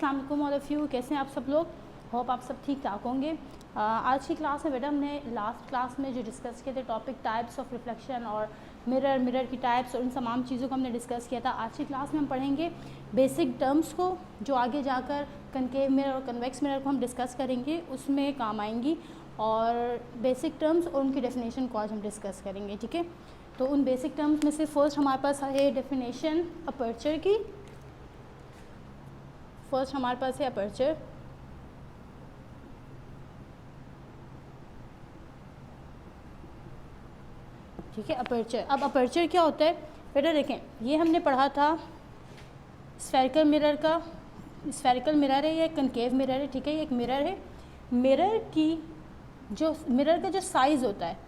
अस्सलाम वालेकुम all of you, कैसे हैं आप सब लोग। होप आप सब ठीक ठाक होंगे। आज की क्लास में बेटा हमने लास्ट क्लास में जो डिस्कस किए थे टॉपिक टाइप्स ऑफ रिफ्लेक्शन और मिरर की टाइप्स और उन तमाम चीज़ों को हमने डिस्कस किया था। आज की क्लास में हम पढ़ेंगे बेसिक टर्म्स को जो आगे जाकर कनकेव मिरर और कन्वेक्स मिरर को हम डिस्कस करेंगे, उसमें काम आएंगी। और बेसिक टर्म्स और उनकी डेफिनेशन को आज हम डिस्कस करेंगे, ठीक है। तो उन बेसिक टर्म्स में से फर्स्ट हमारे पास है डेफिनेशन अपर्चर की। फर्स्ट हमारे पास है अपर्चर। ठीक है, अपर्चर। अब अपर्चर क्या होता है बेटा, देखें ये हमने पढ़ा था स्फेरिकल मिरर का। स्फेरिकल मिरर है, ये कनकेव मिरर है, ठीक है। ये एक मिरर है। मिरर का जो साइज़ होता है,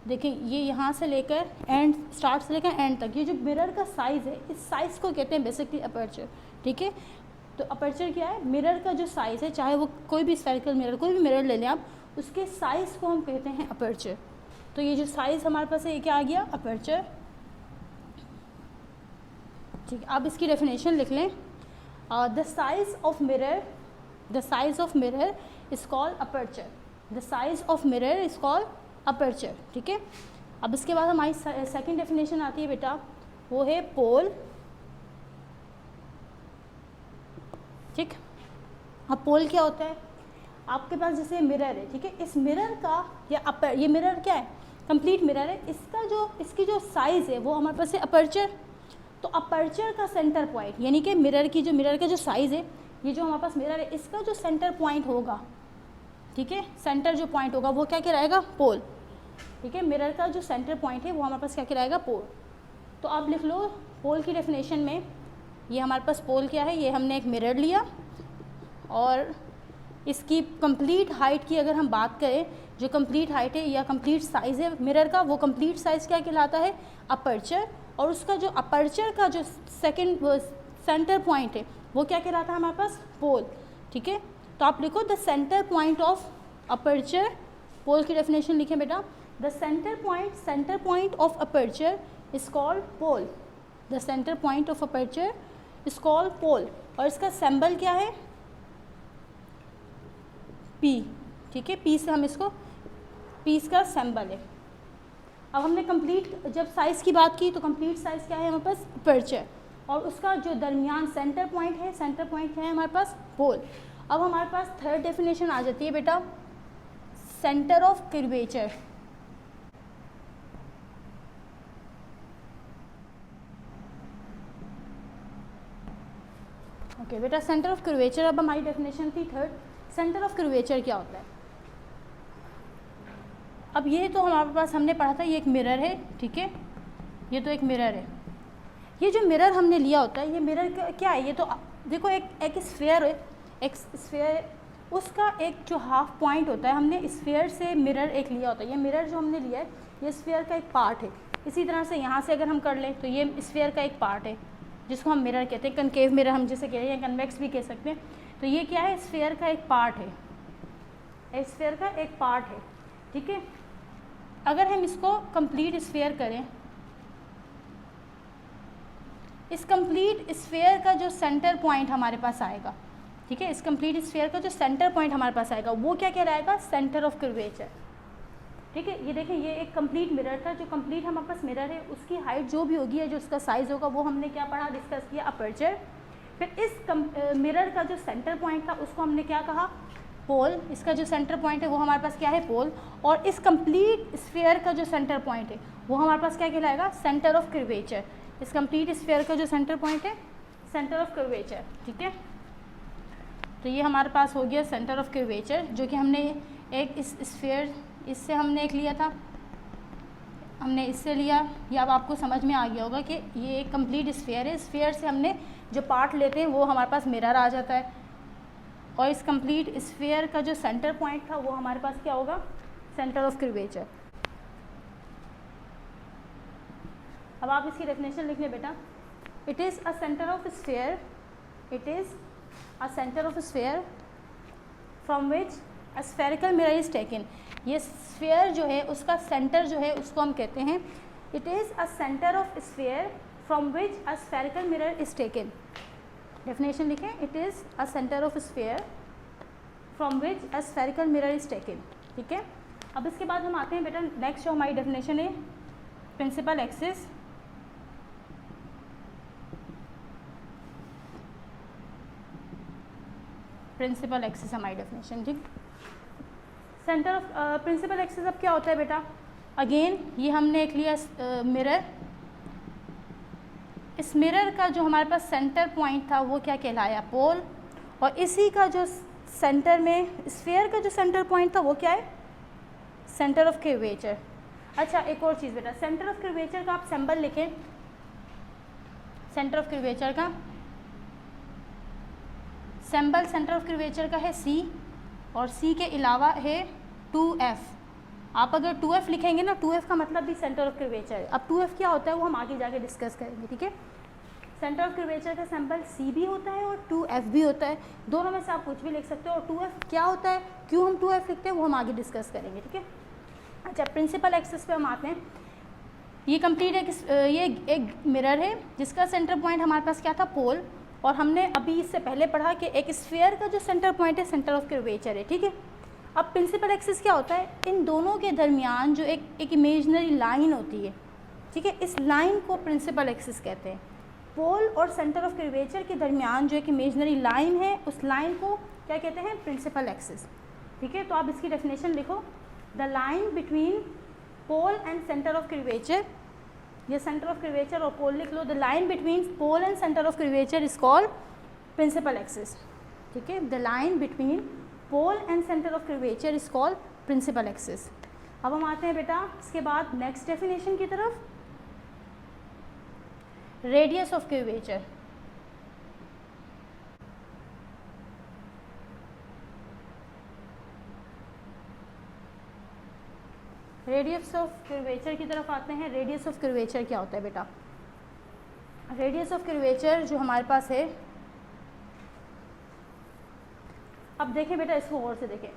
देखें ये यहाँ से लेकर एंड स्टार्ट से लेकर एंड तक, ये जो मिरर का साइज़ है, इस साइज़ को कहते हैं बेसिकली अपर्चर, ठीक है। तो अपर्चर क्या है, मिरर का जो साइज़ है, चाहे वो कोई भी स्फेरिकल मिरर, कोई भी मिरर ले लें आप, उसके साइज़ को हम कहते हैं अपर्चर। तो ये जो साइज़ हमारे पास है, ये क्या आ गया, अपर्चर, ठीक है। अब इसकी डेफिनेशन लिख लें। The size of mirror is called aperture. The size of mirror is called aperture, ठीक है। अब इसके बाद हमारी सेकंड डेफिनेशन आती है बेटा, वो है पोल, ठीक। अब पोल क्या होता है, आपके पास जैसे मिरर है, ठीक है। इस मिरर का या ये मिरर क्या है, कंप्लीट मिरर है। इसकी जो साइज़ है वो हमारे पास है अपर्चर। तो अपर्चर का सेंटर पॉइंट, यानी कि मिरर का जो साइज़ है, ये जो हमारे पास मिरर है, इसका जो सेंटर पॉइंट होगा, ठीक है, सेंटर जो पॉइंट होगा वो क्या कहलाएगा, पोल, ठीक है। मिरर का जो सेंटर पॉइंट है वो हमारे पास क्या कहलाएगा, पोल। तो आप लिख लो पोल की डेफिनेशन में, ये हमारे पास पोल क्या है, ये हमने एक मिरर लिया और इसकी कंप्लीट हाइट की अगर हम बात करें, जो कंप्लीट हाइट है या कंप्लीट साइज़ है मिरर का, वो कंप्लीट साइज़ क्या कहलाता है, अपर्चर। और उसका जो अपर्चर का जो सेंटर पॉइंट है वो क्या कहलाता है हमारे पास, पोल, ठीक है। तो आप लिखो the centre point of aperture, pole की डेफिनेशन लिखें बेटा, the centre point of aperture is called pole. The centre point of aperture is called pole. और इसका सिंबल क्या है, पी, ठीक है। पी से हम इसको, पी इसका सिंबल है। अब हमने कंप्लीट जब साइज़ की बात की, तो कंप्लीट साइज़ क्या है हमारे पास, अपर्चर। और उसका जो दरमियान सेंटर पॉइंट है, सेंटर पॉइंट क्या है हमारे पास, पोल। अब हमारे पास थर्ड डेफिनेशन आ जाती है बेटा, सेंटर ऑफ कर्वेचर। ओके बेटा, सेंटर ऑफ कर्वेचर। अब हमारी डेफिनेशन थी थर्ड, सेंटर ऑफ कर्वेचर क्या होता है। अब ये तो हमारे पास हमने पढ़ा था, ये एक मिरर है, ठीक है। ये तो एक मिरर है। ये जो मिरर हमने लिया होता है, ये मिरर क्या है, ये तो देखो एक स्फीयर है, एक स्फीयर, उसका एक जो हाफ पॉइंट होता है, हमने स्फीयर से मिरर एक लिया होता है। ये मिरर जो हमने लिया है, ये स्फीयर का एक पार्ट है। इसी तरह से यहाँ से अगर हम कर लें तो ये स्फीयर का एक पार्ट है, जिसको हम मिरर कहते हैं, कनकेव मिरर हम जिसे कह रहे हैं, कन्वेक्स भी कह सकते हैं। तो ये क्या है, स्फीयर का एक पार्ट है, स्फीयर का एक पार्ट है, ठीक है। अगर हम इसको कंप्लीट स्फीयर करें, इस कंप्लीट स्फीयर का जो सेंटर पॉइंट हमारे पास आएगा, ठीक है, इस कंप्लीट स्फीयर का जो सेंटर पॉइंट हमारे पास आएगा वो क्या कहलाएगा, सेंटर ऑफ कर्वेचर, ठीक है। ये देखें, ये एक कंप्लीट मिरर था। जो कंप्लीट हमारे पास मिरर है, उसकी हाइट जो भी होगी या जो उसका साइज़ होगा वो हमने क्या पढ़ा, डिस्कस किया, अपर्चर। फिर इस मिरर का जो सेंटर पॉइंट था उसको हमने क्या कहा, पोल। इसका जो सेंटर पॉइंट है वो हमारे पास क्या है, पोल। और इस कंप्लीट स्फीयर का जो सेंटर पॉइंट है वो हमारे पास क्या कहलाएगा, सेंटर ऑफ कर्वेचर। इस कंप्लीट स्फीयर का जो सेंटर पॉइंट है, सेंटर ऑफ कर्वेचर, ठीक है। तो ये हमारे पास हो गया सेंटर ऑफ कर्वेचर, जो कि हमने एक इस स्फीयर, इससे हमने एक लिया था, हमने इससे लिया। ये अब आपको समझ में आ गया होगा कि ये एक कंप्लीट स्फीयर है। स्फीयर से हमने जो पार्ट लेते हैं वो हमारे पास मिरर आ जाता है। और इस कंप्लीट स्फीयर का जो सेंटर पॉइंट था वो हमारे पास क्या होगा, सेंटर ऑफ कर्वेचर। अब आप इसकी डेफिनेशन लिख लें बेटा, it is a centre of sphere, it is a centre of sphere from which a spherical mirror is taken. ये स्फीयर जो है उसका सेंटर जो है उसको हम कहते हैं, it is a centre of sphere from which a spherical mirror is taken. Definition लिखें, it is a centre of sphere from which a spherical mirror is taken. ठीक है, अब इसके बाद हम आते हैं बेटा नेक्स्ट जो हमारी डेफिनेशन है प्रिंसिपल एक्सिस। प्रिंसिपल एक्सिस हमारी डेफिनेशन। ठीक, सेंटर ऑफ प्रिंसिपल एक्सिस अब क्या होता है बेटा, अगेन ये हमने एक लिया मिरर, इस मिरर का जो हमारे पास सेंटर पॉइंट था वो क्या कहलाया, पोल, और इसी का जो सेंटर में स्फीयर का जो सेंटर पॉइंट था वो क्या है, सेंटर ऑफ कर्वेचर। अच्छा एक और चीज़ बेटा, सेंटर ऑफ कर्वेचर का आप सिंबल लिखें, सेंटर ऑफ कर्वेचर का सिंबल सेंटर ऑफ कर्वेचर का है C, और C के अलावा है 2F। आप अगर 2F लिखेंगे ना, 2F का मतलब भी सेंटर ऑफ कर्वेचर है। अब 2F क्या होता है वो हम आगे जाके डिस्कस करेंगे। ठीक है, सेंटर ऑफ कर्वेचर का सिंबल C भी होता है और 2F भी होता है, दोनों में से आप कुछ भी लिख सकते हो। और 2F क्या होता है, क्यों हम 2F लिखते हैं वो हम आगे डिस्कस करेंगे। ठीक है, अच्छा प्रिंसिपल एक्सिस पे हम आते हैं। ये कंप्लीट एक मिरर है जिसका सेंटर पॉइंट हमारे पास क्या था, पोल, और हमने अभी इससे पहले पढ़ा कि एक स्फीयर का जो सेंटर पॉइंट है सेंटर ऑफ कर्वेचर है। ठीक है, अब प्रिंसिपल एक्सिस क्या होता है, इन दोनों के दरमियान जो एक इमेजिनरी लाइन होती है, ठीक है, इस लाइन को प्रिंसिपल एक्सिस कहते हैं। पोल और सेंटर ऑफ कर्वेचर के दरमियान जो एक इमेजिनरी लाइन है उस लाइन को क्या कहते हैं, प्रिंसिपल एक्सिस। ठीक है, तो आप इसकी डेफिनेशन लिखो, the line between pole and centre of curvature, ये सेंटर ऑफ कर्वेचर और पोल लिख लो, the line between pole and centre of curvature is called principal axis. ठीक है, the line between pole and centre of curvature is called principal axis. अब हम आते हैं बेटा इसके बाद नेक्स्ट डेफिनेशन की तरफ, radius of curvature. Radius of curvature की तरफ आते हैं। रेडियस ऑफ कर्वेचर क्या होता है बेटा, रेडियस ऑफ कर्वेचर जो हमारे पास है, अब देखें बेटा इसको गौर से देखें,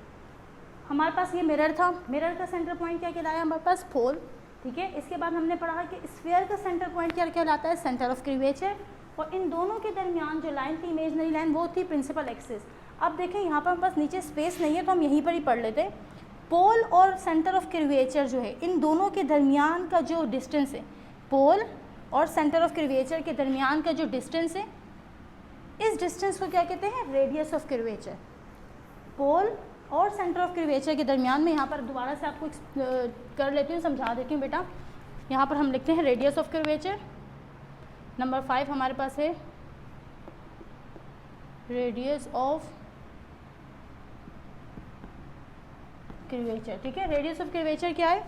हमारे पास ये मिरर था, मिरर का सेंटर पॉइंट क्या कहलाया हमारे पास, पोल। ठीक है, इसके बाद हमने पढ़ा कि स्फीयर का सेंटर पॉइंट क्या कहलाता है, सेंटर ऑफ कर्वेचर, और इन दोनों के दरमियान जो लाइन थी इमेजिनरी लाइन वो थी प्रिंसिपल एक्सिस। अब देखें यहाँ पर हमारे पास नीचे स्पेस नहीं है तो हम यहीं पर ही पढ़ लेते हैं। पोल और सेंटर ऑफ कर्वेचर जो है इन दोनों के दरमियान का जो डिस्टेंस है, पोल और सेंटर ऑफ कर्वेचर के दरमियान का जो डिस्टेंस है, इस डिस्टेंस को क्या कहते हैं, रेडियस ऑफ कर्वेचर। पोल और सेंटर ऑफ कर्वेचर के दरमियान में यहाँ पर दोबारा से आपको कर लेती हूँ, समझा देती हूँ बेटा। यहाँ पर हम लिखते हैं रेडियस ऑफ कर्वेचर। नंबर 5 हमारे पास है रेडियस ऑफ कर्वेचर। ठीक है, रेडियस ऑफ कर्वेचर क्या है,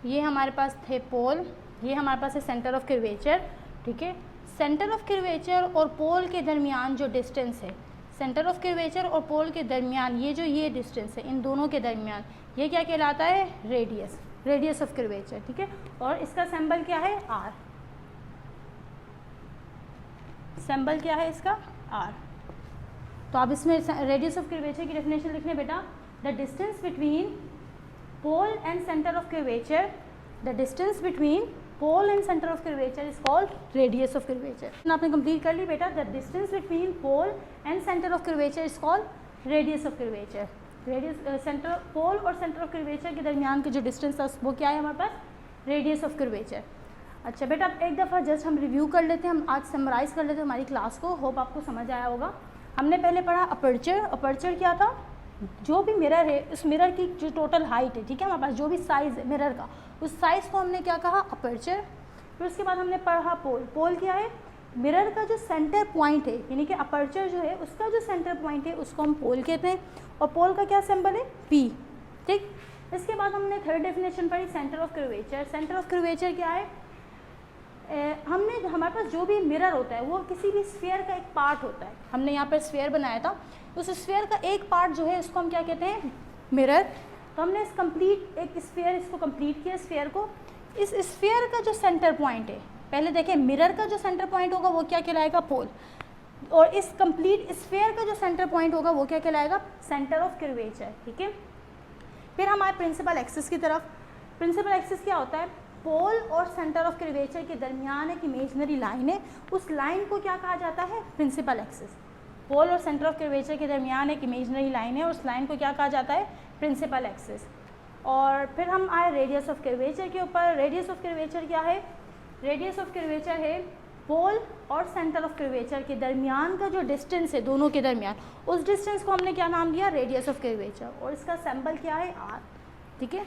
ये हमारे पास थे पोल, ये हमारे पास है सेंटर ऑफ कर्वेचर। ठीक है, सेंटर ऑफ कर्वेचर और पोल के दरमियान जो डिस्टेंस है, सेंटर ऑफ कर्वेचर और पोल के दरमियान ये डिस्टेंस है, इन दोनों के दरमियान ये क्या कहलाता है, रेडियस, रेडियस ऑफ कर्वेचर। ठीक है, और इसका सिंबल क्या है, आर। सिंबल क्या है इसका, आर। तो आप इसमें रेडियस ऑफ कर्वेचर की डेफिनेशन लिखने बेटा, the distance between pole and centre of curvature, the distance between pole and centre of curvature is called radius of curvature. आपने कंप्लीट कर ली बेटा, the distance between pole and centre of curvature is called radius of curvature. Radius centre pole और centre of curvature के दरमियान के जो distance था वो क्या है हमारे पास, रेडियस ऑफ कर्वेचर। अच्छा बेटा, अब एक दफ़ा जस्ट हम रिव्यू कर लेते हैं, हम आज समराइज़ कर लेते हैं हमारी क्लास को, होप आपको समझ आया होगा। हमने पहले पढ़ा अपर्चर। अपर्चर क्या था, जो भी मिरर है उस मिरर की जो टोटल हाइट है, ठीक है, हमारे पास जो भी साइज़ है मिरर का, उस साइज़ को हमने क्या कहा, अपर्चर। फिर उसके बाद हमने पढ़ा पोल। पोल क्या है, मिरर का जो सेंटर पॉइंट है, यानी कि अपर्चर जो है उसका जो सेंटर पॉइंट है उसको हम पोल कहते हैं, और पोल का क्या सिंबल है, पी। ठीक, इसके बाद हमने थर्ड डेफिनेशन पढ़ी, centre of curvature. Centre of curvature क्या है, हमने हमारे पास जो भी मिरर होता है वो किसी भी स्फीयर का एक पार्ट होता है। हमने यहाँ पर स्फीयर बनाया था, उस स्फीयर का एक पार्ट जो है उसको हम क्या कहते हैं, मिरर। तो हमने इस कंप्लीट एक स्फीयर इसको कंप्लीट किया स्फीयर को। इस स्फीयर का जो सेंटर पॉइंट है, पहले देखें मिरर का जो सेंटर पॉइंट होगा वो क्या कहलाएगा, पोल, और इस कंप्लीट स्फीयर का जो सेंटर पॉइंट होगा वो क्या कहलाएगा, सेंटर ऑफ कर्वेचर। ठीक है, फिर हम आए प्रिंसिपल एक्सिस की तरफ। प्रिंसिपल एक्सिस क्या होता है? पोल और सेंटर ऑफ कर्वेचर के दरमियान एक इमेजनरी लाइन है, उस लाइन को क्या कहा जाता है? Principal axis. पोल और सेंटर ऑफ कर्वेचर के दरमियान एक इमेजनरी लाइन है, उस लाइन को क्या कहा जाता है? Principal axis. और फिर हम आए रेडियस ऑफ कर्वेचर के ऊपर। रेडियस ऑफ कर्वेचर क्या है? रेडियस ऑफ कर्वेचर है पोल और सेंटर ऑफ कर्वेचर के दरमियान का जो डिस्टेंस है दोनों के दरमियान, उस डिस्टेंस को हमने क्या नाम दिया? Radius of curvature. और इसका सिंबल क्या है? आर। ठीक है।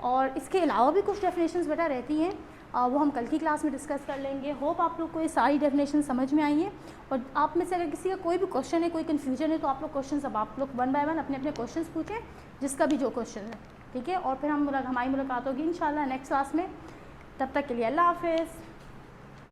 और इसके अलावा भी कुछ डेफिनेशंस बेटा रहती हैं, वो हम कल की क्लास में डिस्कस कर लेंगे। होप आप लोग को ये सारी डेफिनेशन समझ में आई है। और आप में से अगर किसी का कोई भी क्वेश्चन है, कोई कन्फ्यूजन है, तो आप लोग क्वेश्चन अब आप लोग वन बाय वन अपने अपने क्वेश्चन पूछें, जिसका भी जो क्वेश्चन है। ठीक है। और फिर हमारी मुलाकात होगी इंशाल्लाह नेक्स्ट क्लास में। तब तक के लिए अल्लाह हाफिज़।